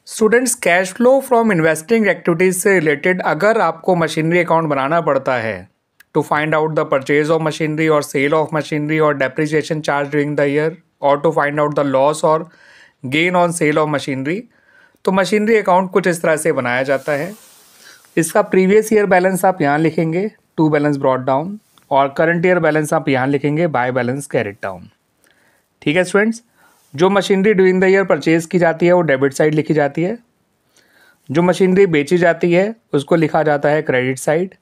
Students, cash flow from investing activities से related अगर आपको मशीनरी अकाउंट बनाना पड़ता है to find out the purchase of machinery और सेल ऑफ मशीनरी और depreciation charge during the year और to find out the loss और gain on sale of machinery, तो मशीनरी अकाउंट कुछ इस तरह से बनाया जाता है। इसका प्रीवियस ईयर बैलेंस आप यहाँ लिखेंगे, टू बैलेंस ब्रॉट डाउन, और करंट ईयर बैलेंस आप यहाँ लिखेंगे, बाय बैलेंस कैरिड डाउन। ठीक है स्टूडेंट्स, जो machinery during the year purchase की जाती है वो डेबिट साइड लिखी जाती है, जो मशीनरी बेची जाती है उसको लिखा जाता है क्रेडिट साइड,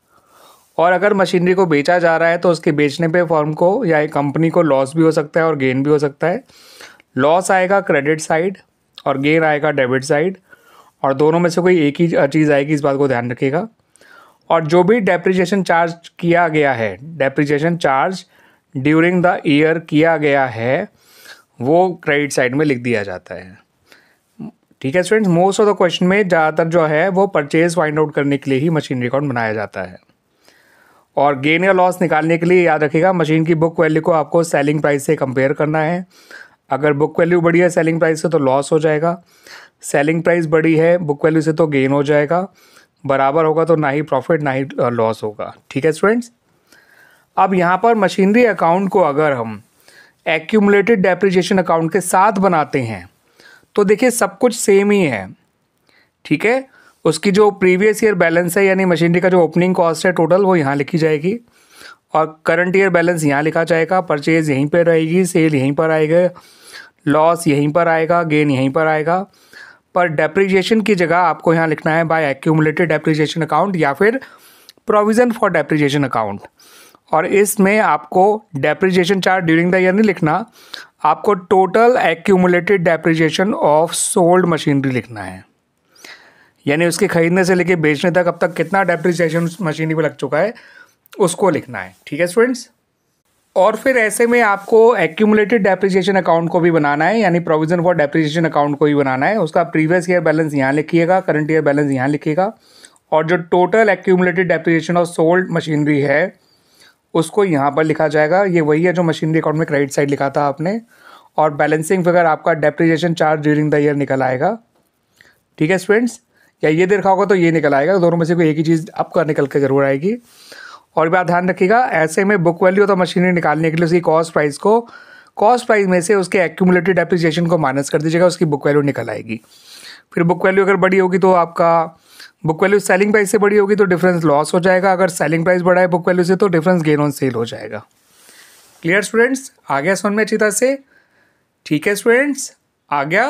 और अगर मशीनरी को बेचा जा रहा है तो उसके बेचने पे फर्म को या एक कंपनी को लॉस भी हो सकता है और गेन भी हो सकता है। लॉस आएगा क्रेडिट साइड और गेन आएगा डेबिट साइड, और दोनों में से कोई एक ही चीज़ आएगी, इस बात को ध्यान रखिएगा। और जो भी डेप्रिसिएशन चार्ज किया गया है, depreciation charge during the year किया गया है, वो क्रेडिट साइड में लिख दिया जाता है। ठीक है students, most of the question में ज़्यादातर जो है वो परचेज फाइंड आउट करने के लिए ही मशीनरी अकाउंट बनाया जाता है। और गेन या लॉस निकालने के लिए याद रखिएगा, मशीन की बुक वैल्यू को आपको सेलिंग प्राइस से कंपेयर करना है। अगर बुक वैल्यू बड़ी है सेलिंग प्राइस से तो लॉस हो जाएगा, सेलिंग प्राइस बड़ी है बुक वैल्यू से तो गेन हो जाएगा, बराबर होगा तो ना ही प्रॉफिट ना ही लॉस होगा। ठीक है स्टूडेंट्स, अब यहाँ पर मशीनरी अकाउंट को अगर हम एक्यूमुलेटेड डेप्रिसिएशन अकाउंट के साथ बनाते हैं तो देखिए सब कुछ सेम ही है। ठीक है, उसकी जो प्रीवियस ईयर बैलेंस है यानी मशीनरी का जो ओपनिंग कॉस्ट है टोटल, वो यहाँ लिखी जाएगी, और करंट ईयर बैलेंस यहाँ लिखा जाएगा, परचेज यहीं पर रहेगी, सेल यहीं पर आएगा, लॉस यहीं पर आएगा, गेन यहीं पर आएगा। पर डेप्रिसिएशन की जगह आपको यहाँ लिखना है बाय एक्यूमुलेटेड डेप्रिसिएशन अकाउंट या फिर प्रोविज़न फॉर डेप्रिसिएशन अकाउंट। और इसमें आपको depreciation charge during the year नहीं लिखना, आपको total accumulated depreciation of sold machinery लिखना है, यानी उसके खरीदने से लेके बेचने तक अब तक कितना डेप्रिसिएशन मशीनरी पे लग चुका है उसको लिखना है। ठीक है स्टूडेंट्स, और फिर ऐसे में आपको एक्यूमुलेटेड डेप्रिसिएशन अकाउंट को भी बनाना है, यानी प्रोविजन फॉर डेप्रिसिएशन अकाउंट को भी बनाना है। उसका प्रीवियस ईयर बैलेंस यहाँ लिखिएगा, करंट ईयर बैलेंस यहाँ लिखिएगा, और जो total accumulated depreciation of sold machinery है उसको यहाँ पर लिखा जाएगा। ये वही है जो मशीनरी अकाउंट में क्रेडिट साइड लिखा था आपने, और बैलेंसिंग फिगर आपका depreciation charge during the year निकल आएगा। ठीक है स्टूडेंट्स, या ये देखा होगा तो ये निकल आएगा, दोनों में से कोई एक ही चीज़ आपका निकल के जरूर आएगी। और बात ध्यान रखिएगा, ऐसे में बुक वैल्यू तो मशीनरी निकालने के लिए उसकी कॉस्ट प्राइस में से उसके एक्यूमुलेटेड डेप्रिसिएशन को माइनस कर दीजिएगा, उसकी बुक वैल्यू निकल आएगी। फिर बुक वैल्यू अगर बड़ी होगी तो आपका बुक वैल्यू सेलिंग प्राइस से बड़ी होगी तो डिफरेंस लॉस हो जाएगा, अगर सेलिंग प्राइस बड़ा है बुक वैल्यू से तो डिफरेंस गेन ऑन सेल हो जाएगा। क्लियर स्टूडेंट्स, आ गया समझ में अच्छी तरह से? ठीक है स्टूडेंट्स, आ गया।